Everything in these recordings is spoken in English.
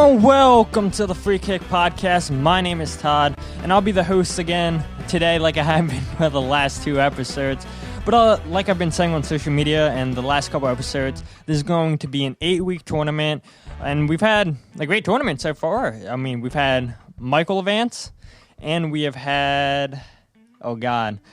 everyone, welcome to the Free Kick Podcast. My name is Todd, and I'll be the host again today like I have been for the last two episodes. But like I've been saying on social media and the last couple episodes, this is going to be an 8-week tournament, and we've had a great tournament so far. I mean, we've had Michael Advance, and we have had,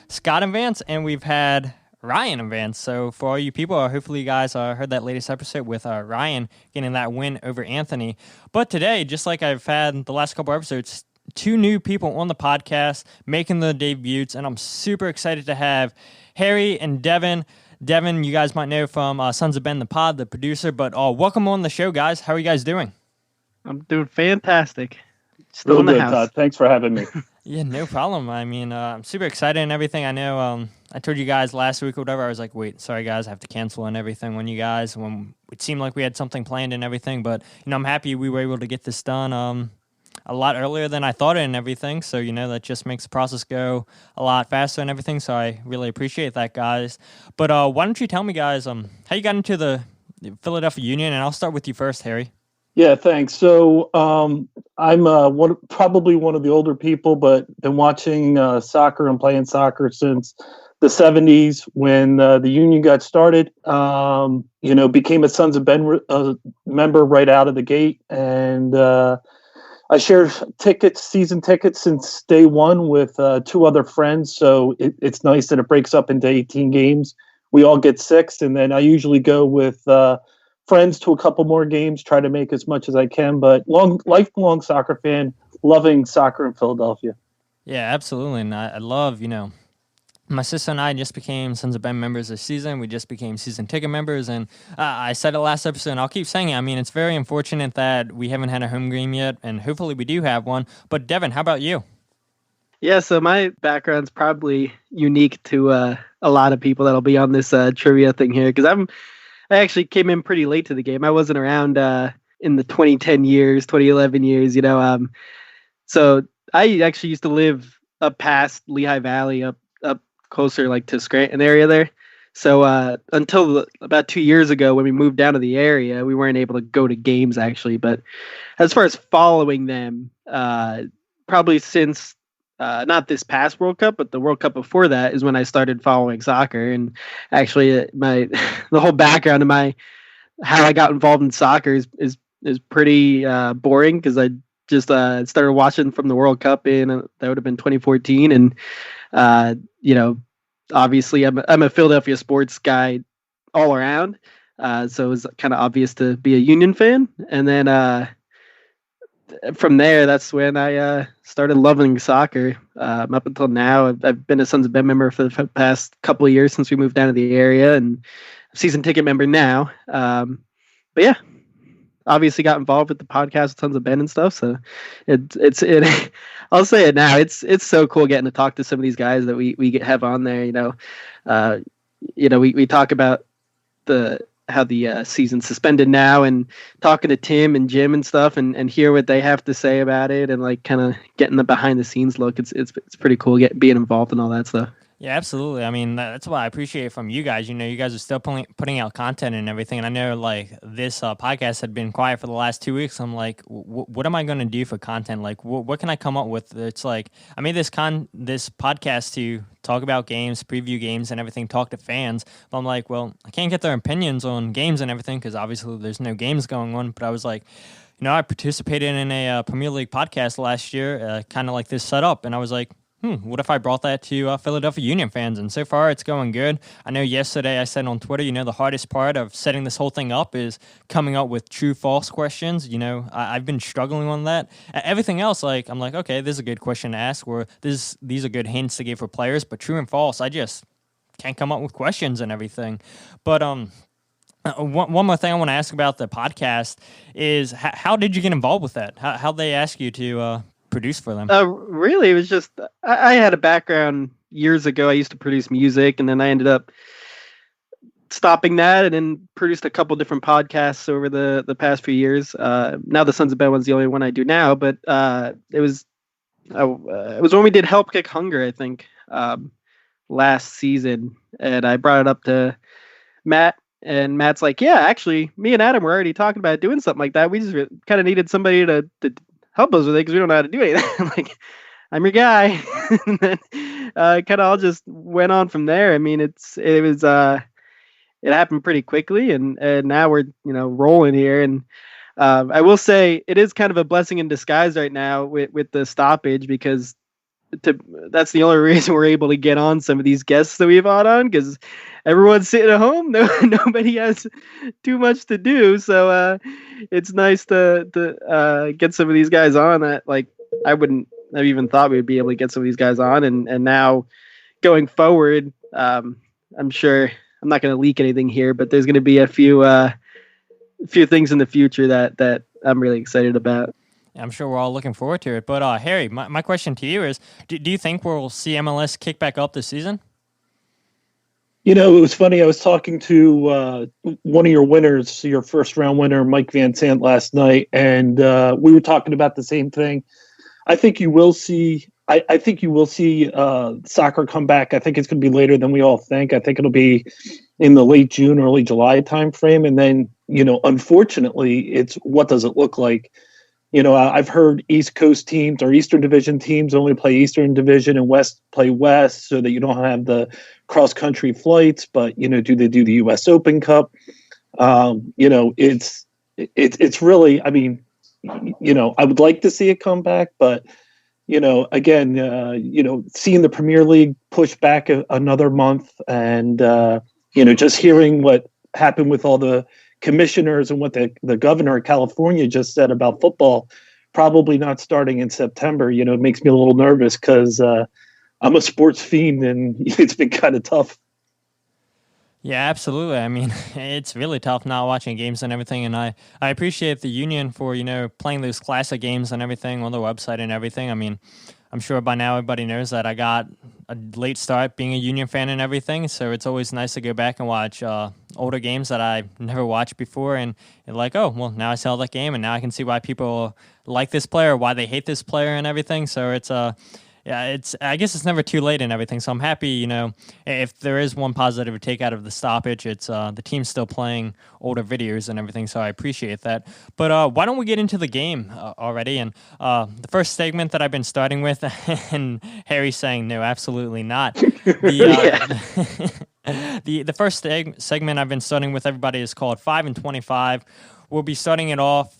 Scott Advance, and we've had Ryan Advance. So for all you people, hopefully you guys heard that latest episode with Ryan getting that win over Anthony. But today, just like I've had the last couple episodes, two new people on the podcast making the debuts, and I'm super excited to have Harry and Devin. Devin, you guys might know from Sons of Ben the Pod, the producer, but welcome on the show, guys. How are you guys doing? I'm doing fantastic. Still in the house. Todd. Thanks for having me. Yeah, no problem. I mean, I'm super excited and everything. I know I told you guys last week or whatever, I was like, wait, sorry guys, I have to cancel and everything when it seemed like we had something planned and everything, but, I'm happy we were able to get this done a lot earlier than I thought and everything, so, that just makes the process go a lot faster and everything, so I really appreciate that, guys. But why don't you tell me, guys, how you got into the Philadelphia Union, and I'll start with you first, Harry. Yeah, thanks. So I'm probably one of the older people, but been watching soccer and playing soccer since the 70s when the Union got started. Became a Sons of Ben member right out of the gate. And I shared season tickets since day one with two other friends. So it's nice that it breaks up into 18 games. We all get six. And then I usually go with friends to a couple more games, try to make as much as I can, but lifelong soccer fan, loving soccer in Philadelphia. Yeah, absolutely. And I love, my sister and I just became Sons of Ben members this season. We just became season ticket members, and I said it last episode, and I'll keep saying it. I mean, it's very unfortunate that we haven't had a home game yet, and hopefully we do have one. But Devin, how about you? Yeah, so my background's probably unique to a lot of people that'll be on this trivia thing here, because I actually came in pretty late to the game. I wasn't around in the 2010 years, 2011 years, So I actually used to live up past Lehigh Valley, up closer like to Scranton area there. So until about 2 years ago when we moved down to the area, we weren't able to go to games actually. But as far as following them, probably since not this past World Cup, but the World Cup before that is when I started following soccer. And actually, the whole background of how I got involved in soccer is pretty boring, because I just started watching from the World Cup that would have been 2014, and obviously I'm a Philadelphia sports guy all around, so it was kind of obvious to be a Union fan, and then. From there, that's when I started loving soccer. Up until now, I've been a Sons of Ben member for the past couple of years since we moved down to the area, and season ticket member now. But yeah, obviously got involved with the podcast with Sons of Ben and stuff. So it's I'll say it now. It's so cool getting to talk to some of these guys that we have on there. We talk about how the season's suspended now, and talking to Tim and Jim and stuff, and hear what they have to say about it, and like kind of getting the behind the scenes look. It's pretty cool being involved in all that stuff. Yeah, absolutely. I mean, that's what I appreciate from you guys. You guys are still putting out content and everything. And I know, like, this podcast had been quiet for the last 2 weeks. I'm like, what am I going to do for content? Like, what can I come up with? It's like, I made this podcast to talk about games, preview games and everything, talk to fans. But I'm like, well, I can't get their opinions on games and everything because obviously there's no games going on. But I was like, I participated in a Premier League podcast last year, kind of like this setup. And I was like, what if I brought that to Philadelphia Union fans? And so far, it's going good. I know yesterday I said on Twitter, the hardest part of setting this whole thing up is coming up with true-false questions. I've been struggling on that. Everything else, I'm like, okay, this is a good question to ask, or these are good hints to give for players, but true and false, I just can't come up with questions and everything. But one more thing I want to ask about the podcast is how did you get involved with that? How'd they ask you to produce for them? Really, it was just I had a background years ago. I used to produce music, and then I ended up stopping that, and then produced a couple different podcasts over the past few years. Now the Sons of Ben one's the only one I do now, but it was when we did Help Kick Hunger, I think, last season, and I brought it up to Matt And Matt's like, yeah, actually, me and Adam were already talking about doing something like that. We just kind of needed somebody to help us with it because we don't know how to do anything. I'm like, I'm your guy. And then kind of all just went on from there. I mean, it happened pretty quickly, and now we're rolling here. And I will say it is kind of a blessing in disguise right now with the stoppage, because that's the only reason we're able to get on some of these guests that we've had on, because everyone's sitting at home. Nobody has too much to do, so it's nice to get some of these guys on. That, like, I wouldn't have even thought we would be able to get some of these guys on, and now going forward, I'm sure I'm not going to leak anything here, but there's going to be a few things in the future that I'm really excited about. I'm sure we're all looking forward to it. But Harry, my question to you is, do you think we'll see MLS kick back up this season? It was funny. I was talking to one of your winners, your first round winner, Mike Van Sant, last night, and we were talking about the same thing. I think you will see. I think you will see soccer come back. I think it's going to be later than we all think. I think it'll be in the late June, early July timeframe, and then unfortunately, it's what does it look like? I've heard East Coast teams or Eastern Division teams only play Eastern Division and West play West, so that you don't have the cross country flights. But do they do the U.S. Open Cup? It's really. I mean, I would like to see it come back, but again, seeing the Premier League push back another month, and just hearing what happened with all the commissioners and what the governor of California just said about football probably not starting in September, it makes me a little nervous, because I'm a sports fiend and it's been kind of tough. Yeah, absolutely. I mean, it's really tough not watching games and everything, and I appreciate the union for, playing those classic games and everything on the website and everything. I mean, I'm sure by now everybody knows that I got a late start being a Union fan and everything, so it's always nice to go back and watch older games that I never watched before, and like, oh, well, now I saw that game, and now I can see why people like this player, why they hate this player and everything, so it's yeah, I guess it's never too late and everything, so I'm happy, if there is one positive to take out of the stoppage, it's the team's still playing older videos and everything, so I appreciate that. But why don't we get into the game already? And the first segment that I've been starting with, and Harry's saying, no, absolutely not. The first segment I've been starting with everybody is called 5 and 25. We'll be starting it off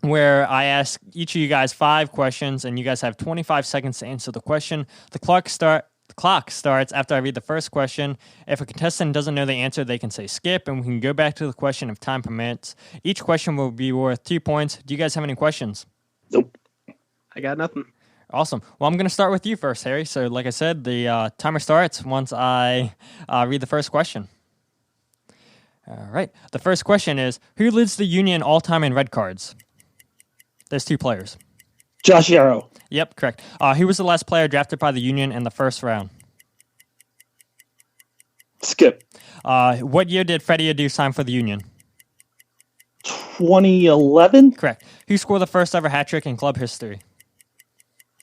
where I ask each of you guys 5 questions, and you guys have 25 seconds to answer the question. The clock starts after I read the first question. If a contestant doesn't know the answer, they can say skip, and we can go back to the question if time permits. Each question will be worth 2 points. Do you guys have any questions? Nope. I got nothing. Awesome. Well, I'm going to start with you first, Harry. So like I said, the timer starts once I read the first question. All right. The first question is, who leads the Union all-time in red cards? There's 2 players. Josh Yarrow. Yep, correct. Who was the last player drafted by the Union in the first round? Skip. What year did Freddie Adu sign for the Union? 2011. Correct. Who scored the first ever hat trick in club history?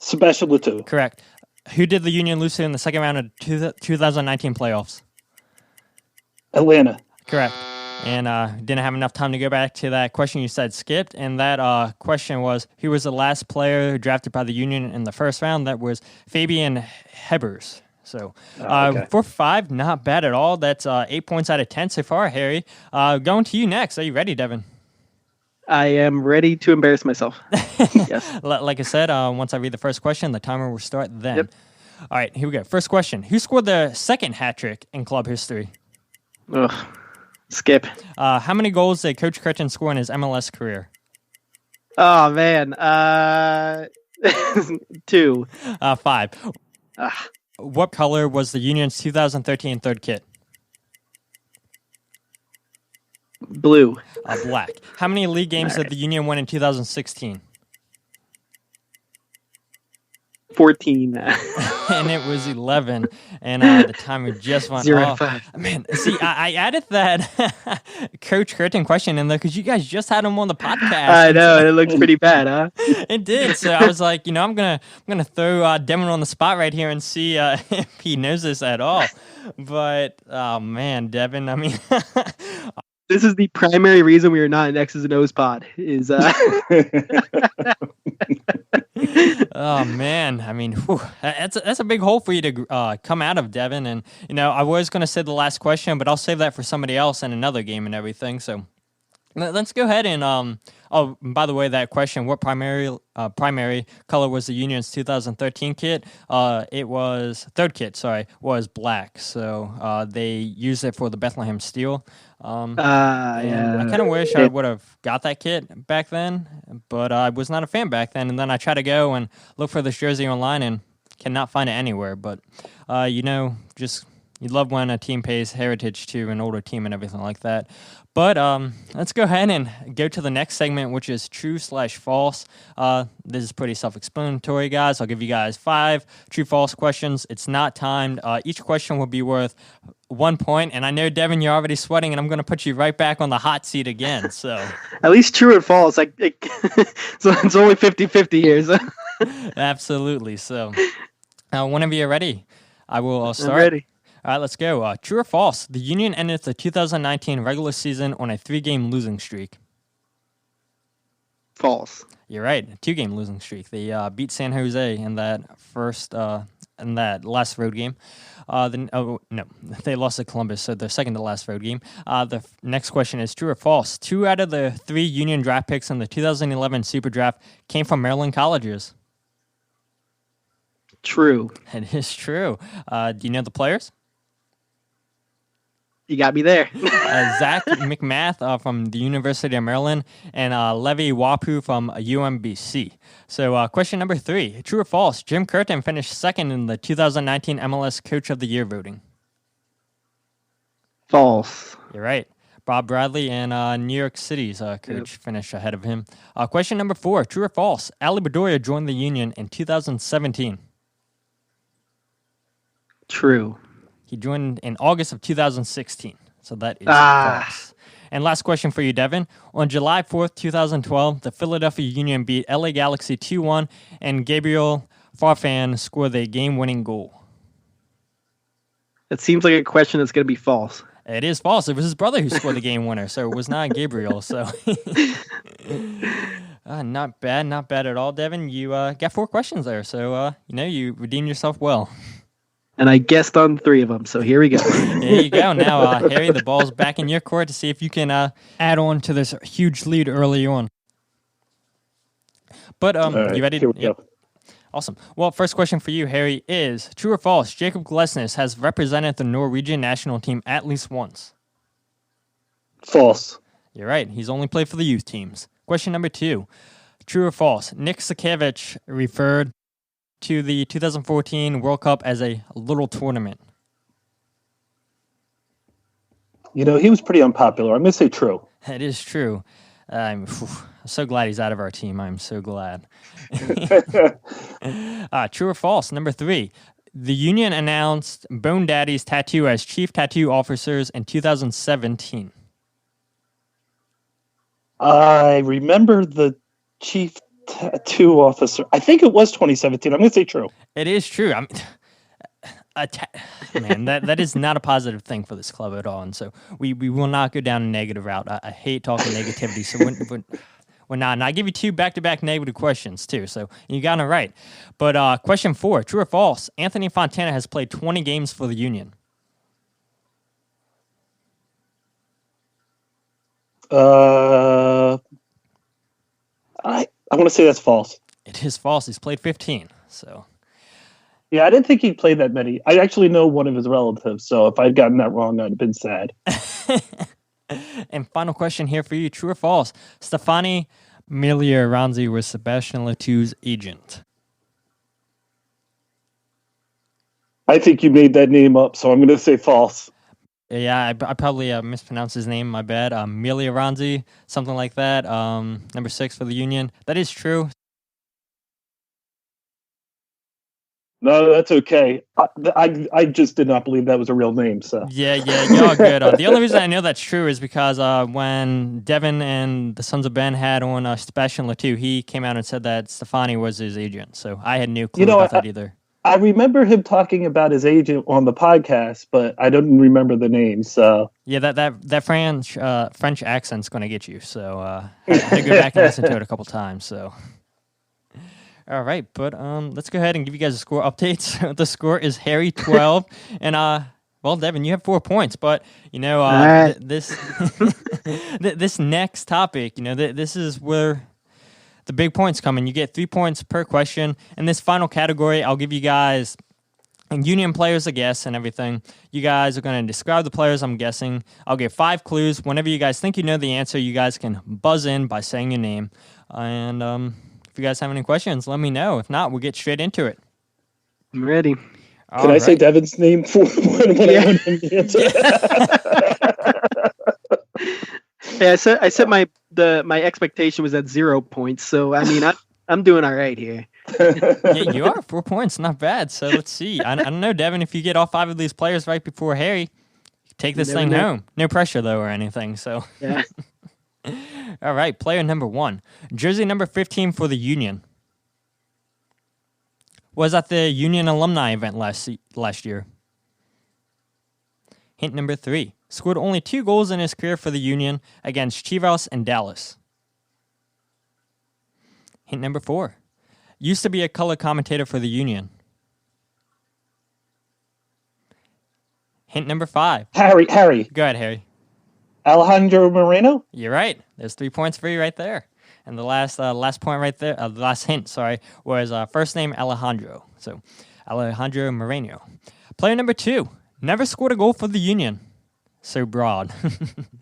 Sebastian Leto. Correct. Who did the Union lose to in the second round of 2019 playoffs? Atlanta. Correct. And didn't have enough time to go back to that question you said skipped. And that question was, who was the last player drafted by the Union in the first round? That was Fabian Hebers. So 4 for 5, not bad at all. That's 8 points out of 10 so far, Harry. Going to you next. Are you ready, Devin? I am ready to embarrass myself. Yes. Like I said, once I read the first question, the timer will start then. Yep. All right, here we go. First question. Who scored the second hat trick in club history? Ugh. Skip. How many goals did Coach Curtin score in his MLS career? Oh, man. 2. 5. What color was the Union's 2013 third kit? Blue. Black. How many league games did the Union win in 2016? 14. And it was 11, and the timer just went 0 to off. 5. Man, see, I added that Coach Curtin question in there because you guys just had him on the podcast. I know, it looks pretty bad, huh? It did. So I was like, I'm gonna throw Devin on the spot right here and see if he knows this at all. But oh man, Devin, I mean. This is the primary reason we are not an X's and O's pod. Is Oh man, I mean, that's a big hole for you to come out of, Devin. And I was going to say the last question, but I'll save that for somebody else in another game and everything. So let's go ahead and oh, by the way, that question: what primary color was the Union's 2013 kit? It was third kit. Sorry, was black. So they used it for the Bethlehem Steel. yeah. I kind of wish I would have got that kit back then, but I was not a fan back then. And then I tried to go and look for this jersey online and cannot find it anywhere. But just you love when a team pays heritage to an older team and everything like that. But let's go ahead and go to the next segment, which is true/false. This is pretty self-explanatory, guys. I'll give you guys 5 true/false questions. It's not timed. Each question will be worth 1 point. And I know, Devin, you're already sweating, and I'm going to put you right back on the hot seat again. So at least true or false. So it's only 50-50 here. So. Absolutely. So whenever you're ready, I will start. I'm ready. All right, let's go. True or false? The Union ended the 2019 regular season on a 3-game losing streak. False. You're right. A 2-game losing streak. They beat San Jose in that last road game. They lost to Columbus, so their second to last road game. The next question is true or false? 2 out of the 3 Union draft picks in the 2011 Super Draft came from Maryland colleges. True. It is true. Do you know the players? You got me there. Zach McMath from the University of Maryland and Levi Wapu from UMBC. So question number 3, true or false? Jim Curtin finished second in the 2019 MLS Coach of the Year voting. False. You're right. Bob Bradley and New York City's coach finished ahead of him. Question number 4, true or false? Ali Bedoya joined the Union in 2017. True. He joined in August of 2016, so that is false. And last question for you, Devin. On July 4th, 2012, the Philadelphia Union beat LA Galaxy 2-1, and Gabriel Farfan scored the game-winning goal. It seems like a question that's going to be false. It is false. It was his brother who scored the game winner, so it was not Gabriel. So, not bad at all, Devin. You got 4 questions there, so you redeemed yourself well. And I guessed on 3 of them, so here we go. There you go. Now, Harry, the ball's back in your court to see if you can add on to this huge lead early on. But right, you ready? Here we go. Awesome. Well, first question for you, Harry, is true or false? Jacob Glesnes has represented the Norwegian national team at least once. False. You're right. He's only played for the youth teams. Question number 2, true or false? Nick Sakevich referred to the 2014 World Cup as a little tournament. He was pretty unpopular. I'm going to say true. It is true. I'm so glad he's out of our team. I'm so glad. True or false? Number 3, the Union announced Bone Daddy's Tattoo as chief tattoo officers in 2017. I remember the chief tattoo officer. I think it was 2017. I'm going to say true. It is true. Man, that is not a positive thing for this club at all. And so we will not go down a negative route. I hate talking negativity. So we're not. And I give you 2 back-to-back negative questions, too. So you got it right. But question 4, true or false? Anthony Fontana has played 20 games for the Union. I want to say that's false. It is false. He's played 15. So. Yeah, I didn't think he played that many. I actually know one of his relatives, so if I'd gotten that wrong, I'd have been sad. And final question here for you, true or false? Stefani Miglioranzi was Sebastian Latou's agent. I think you made that name up, so I'm going to say false. Yeah, I probably mispronounced his name. My bad. Miglioranzi, something like that. Number 6 for the Union. That is true. No, that's okay. I just did not believe that was a real name. So Yeah, y'all good. The only reason I know that's true is because when Devin and the Sons of Ben had on Sebastian Latou, he came out and said that Stefani was his agent. So I had no clue about that either. I remember him talking about his agent on the podcast, but I don't remember the name. So yeah, that French accent's going to get you. So I had to go back and listen to it a couple times. So. All right, but let's go ahead and give you guys a score update. So the score is Harry 12, and well, Devin, you have 4 points, but you know this this next topic, you know, this is where the big points come in. You get 3 points per question. In this final category, I'll give you guys Union players a guess and everything. You guys are going to describe the players, I'm guessing. I'll give 5 clues. Whenever you guys think you know the answer, you guys can buzz in by saying your name, and if you guys have any questions, let me know. If not, we'll get straight into it. I'm ready. Can I say Devin's name for when I want him to answer? Yeah, I said my expectation was at 0 points, so I mean I'm doing all right here. Yeah, you are 4 points, not bad. So let's see. I don't know, Devin, if you get all 5 of these players right before Harry, take this thing home. No pressure though or anything. So yeah. All right, player number 1. Jersey number 15 for the Union. Was at the Union alumni event last year. Hint number 3. Scored only 2 goals in his career for the Union against Chivas and Dallas. Hint number 4. Used to be a color commentator for the Union. Hint number 5. Harry. Go ahead, Harry. Alejandro Moreno? You're right. There's 3 points for you right there. And the last point right there, the last hint, was first name Alejandro. So, Alejandro Moreno. Player number 2. Never scored a goal for the Union. So broad.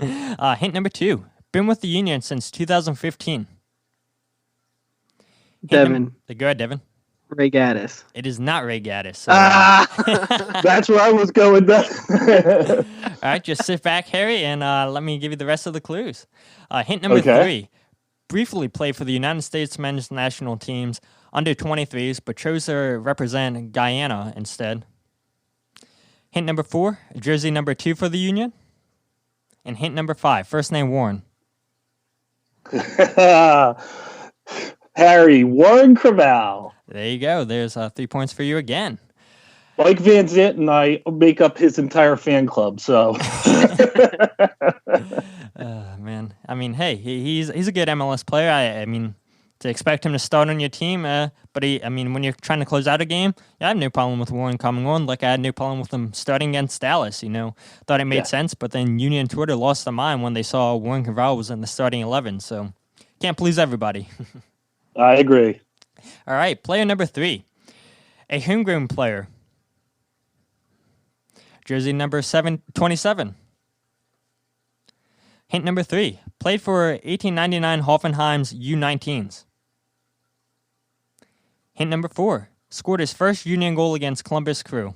Hint number 2. Been with the Union since 2015. Devin. Go ahead, Devin. Ray Gaddis. It is not Ray Gaddis. So, that's where I was going. All right, just sit back, Harry, and let me give you the rest of the clues. Hint number 3. Briefly played for the United States men's national teams under 23s, but chose to represent Guyana instead. Hint number 4. Jersey number 2 for the Union. And hint number 5. First name Warren. Harry, Warren Creval. There you go. There's 3 points for you again. Mike Van Zant and I make up his entire fan club, so. Man, I mean, hey, he's a good MLS player. I mean, to expect him to start on your team, but when you're trying to close out a game, I have no problem with Warren coming on. Like I had no problem with him starting against Dallas. You know, thought it made sense, but then Union Twitter lost their mind when they saw Warren Creval was in the starting 11. So can't please everybody. I agree. All right, player number 3, a homegrown player. Jersey number 27. Hint number 3, played for 1899 Hoffenheim's U19s. Hint number 4, scored his first Union goal against Columbus Crew.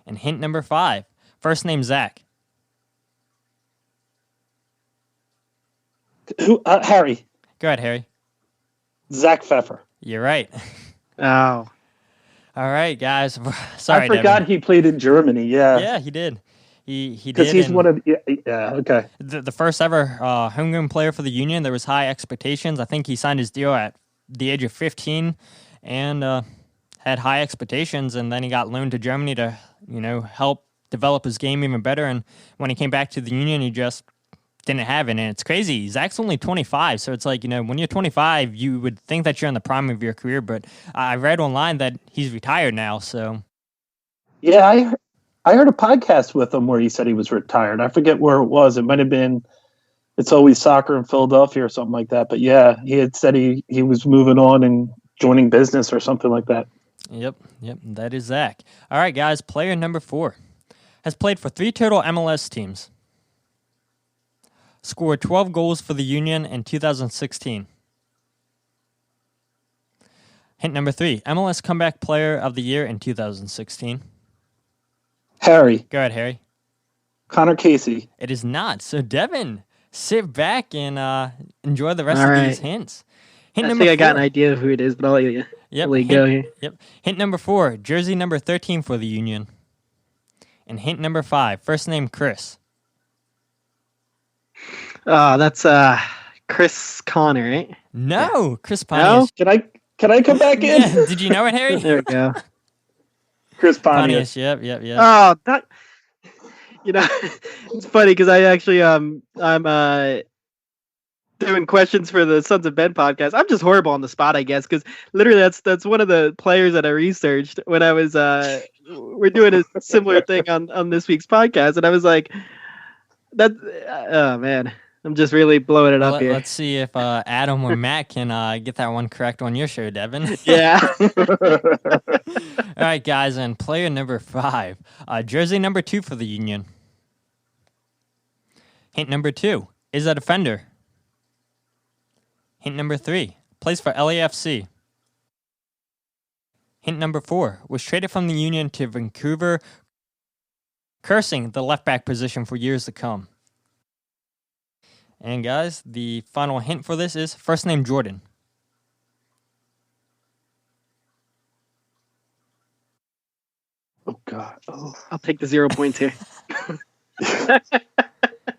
And hint number 5, first name Zach. Who? Harry. Go ahead, Harry. Zach Pfeffer. You're right. Oh. All right, guys. Sorry, I forgot Devin. he played in Germany. Yeah. Yeah, he did. He did. Because he's one of okay. The first ever homegrown player for the Union. There was high expectations. I think he signed his deal at the age of 15 and had high expectations, and then he got loaned to Germany to, help develop his game even better. And when he came back to the Union, he just didn't have it. And it's crazy. Zach's only 25, so it's like, when you're 25, you would think that you're in the prime of your career, but I read online that he's retired now, so. Yeah, I heard a podcast with him where he said he was retired. I forget where it was. It might have been It's Always Soccer in Philadelphia or something like that. But yeah, he had said he was moving on and joining business or something like that. Yep, that is Zach. All right, guys, player number 4 has played for 3 total MLS teams. Scored 12 goals for the Union in 2016. Hint number 3, MLS Comeback Player of the Year in 2016. Harry. Go ahead, Harry. Connor Casey. It is not. So, Devin, sit back and enjoy the rest All of right. these hints. Hint I number think I got 4. an idea of who it is, but I'll let you. Yep. Really go here. Yep. Hint number 4, jersey number 13 for the Union. And hint number 5, first name Chris. Oh, that's Chris Connor, right? No, Chris Pontius. Can I come back in? Yeah. Did you know it, Harry? There we go. Chris Pontius. Yep. Oh, that. It's funny because I actually I'm doing questions for the Sons of Ben podcast. I'm just horrible on the spot, I guess, because literally that's one of the players that I researched when I was we're doing a similar thing on this week's podcast, and I was like, that. Oh man, I'm just really blowing it up here. Let's see if Adam or Matt can get that one correct on your show, Devin. Yeah. All right, guys, and player number 5, jersey number 2 for the Union. Hint number 2, is a defender. Hint number 3, plays for LAFC. Hint number 4, was traded from the Union to Vancouver, cursing the left back position for years to come. And guys, the final hint for this is first name Jordan. Oh God! Oh. I'll take the 0 points here.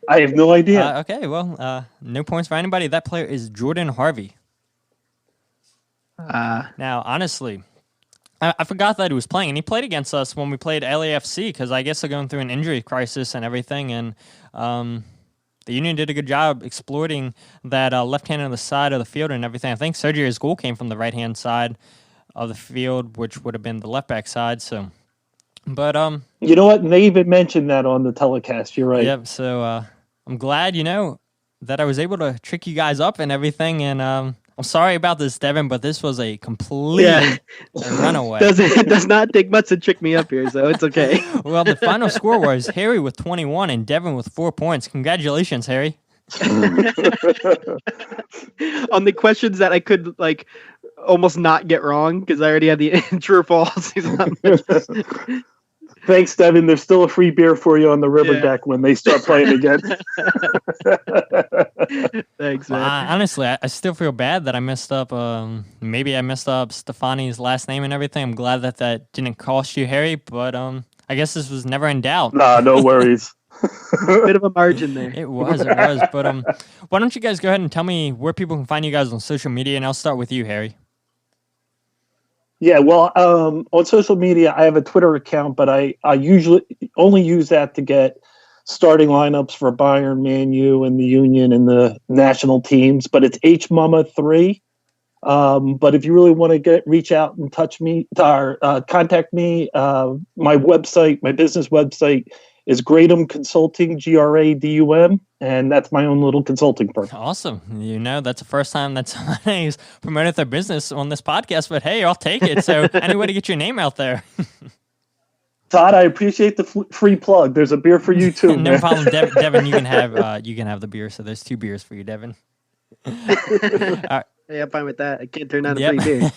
I have no idea. Okay, well, no points for anybody. That player is Jordan Harvey. Now, honestly, I forgot that he was playing, and he played against us when we played LAFC because I guess they're going through an injury crisis and everything, and the Union did a good job exploiting that left hand on the side of the field and everything. I think Sergio's goal came from the right-hand side of the field, which would have been the left-back side, so... But you know what? And they even mentioned that on the telecast. You're right. Yep. So I'm glad that I was able to trick you guys up and everything. And I'm sorry about this, Devin, but this was a complete runaway. It does not take much to trick me up here, so it's okay. Well, the final score was Harry with 21 and Devin with 4 points. Congratulations, Harry. On the questions that I could almost not get wrong because I already had the true or false. Thanks, Devin. There's still a free beer for you on the river deck when they start playing again. Thanks, man. Honestly, I still feel bad that I messed up. Maybe I messed up Stefani's last name and everything. I'm glad that didn't cost you, Harry. But I guess this was never in doubt. Nah, no worries. Bit of a margin there. It was. But why don't you guys go ahead and tell me where people can find you guys on social media, and I'll start with you, Harry. Yeah, well, on social media, I have a Twitter account, but I usually only use that to get starting lineups for Bayern, Man U, and the Union and the national teams. But it's HMumma3. But if you really want to reach out and touch me or contact me, my website, my business website is Gradum Consulting, Gradum, and that's my own little consulting firm. Awesome. That's the first time that somebody's promoted their business on this podcast, but hey, I'll take it. So any way to get your name out there. Todd, I appreciate the free plug. There's a beer for you too. No problem, Devin. You can have the beer. So there's 2 beers for you, Devin. All right. Hey, I'm fine with that. I can't turn down a free beer.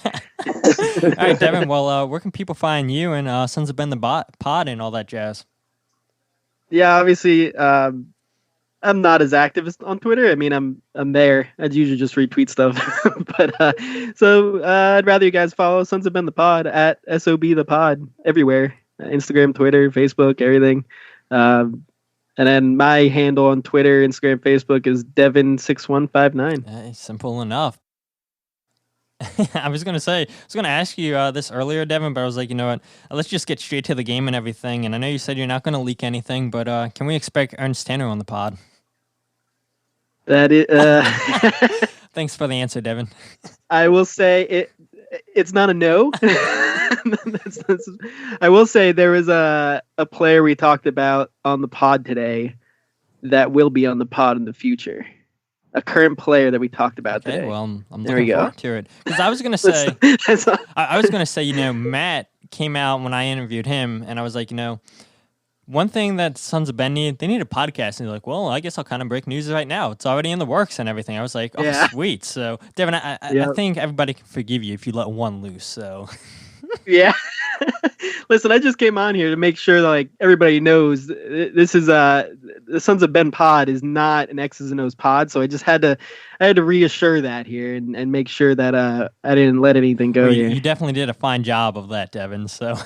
All right, Devin. Well, where can people find you and Sons of Ben the Pod and all that jazz? Yeah, obviously, I'm not as active on Twitter. I mean, I'm there. I'd usually just retweet stuff, but I'd rather you guys follow Sons of Ben the Pod at SOB the Pod everywhere: Instagram, Twitter, Facebook, everything. And then my handle on Twitter, Instagram, Facebook is Devin6159. Simple enough. I was going to ask you this earlier, Devin, but I was like, you know what? Let's just get straight to the game and everything. And I know you said you're not going to leak anything, but can we expect Ernst Tanner on the pod? That is. Thanks for the answer, Devin. I will say it's not a no. I will say there was a player we talked about on the pod today that will be on the pod in the future. A current player that we talked about today. Well, I'm looking forward to it. Because I was going to say, I was going to say, Matt came out when I interviewed him, and I was like, one thing that Sons of Ben they need a podcast. And he's like, well, I guess I'll kind of break news right now. It's already in the works and everything. I was like, sweet. So, Devin, I think everybody can forgive you if you let one loose. So, Yeah. Listen, I just came on here to make sure that like everybody knows this is the Sons of Ben pod is not an X's and O's pod. So I had to reassure that here and make sure that I didn't let anything go Well, here. you definitely did a fine job of that, Devin. So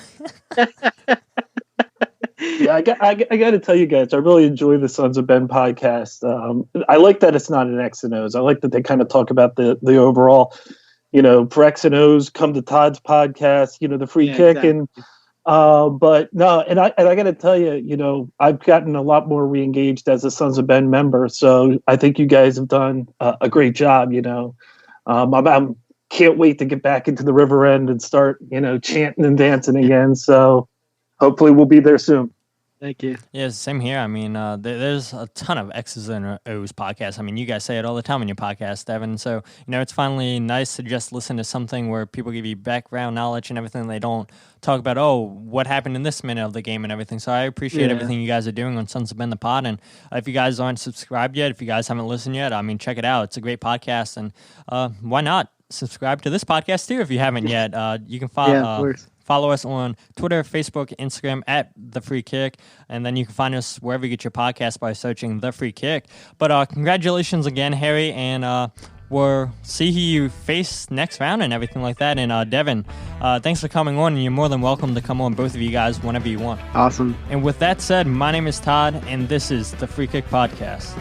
Yeah, I got to tell you guys, I really enjoy the Sons of Ben podcast. I like that it's not an X and O's. I like that they kind of talk about the overall, for X and O's, come to Todd's podcast, the free kick. Exactly. And but no, and I got to tell you, I've gotten a lot more reengaged as a Sons of Ben member. So I think you guys have done a great job. I'm can't wait to get back into the river end and start, chanting and dancing again. So hopefully we'll be there soon. Thank you. yeah, same here. I mean, there's a ton of X's and O's podcasts. I mean, you guys say it all the time in your podcast, Devin. So, it's finally nice to just listen to something where people give you background knowledge and everything. They don't talk about, what happened in this minute of the game and everything. So I appreciate everything you guys are doing on Sons of Ben the Pod. And if you guys aren't subscribed yet, if you guys haven't listened yet, I mean, check it out. It's a great podcast. And why not subscribe to this podcast too if you haven't yet? You can follow. Yeah, of course. Follow us on Twitter, Facebook, Instagram at The Free Kick, and then you can find us wherever you get your podcast by searching The Free Kick. But congratulations again, Harry, and we'll see who you face next round and everything like that. And Devin, thanks for coming on, and you're more than welcome to come on, both of you guys, whenever you want. Awesome. And with that said, my name is Todd, and this is The Free Kick Podcast.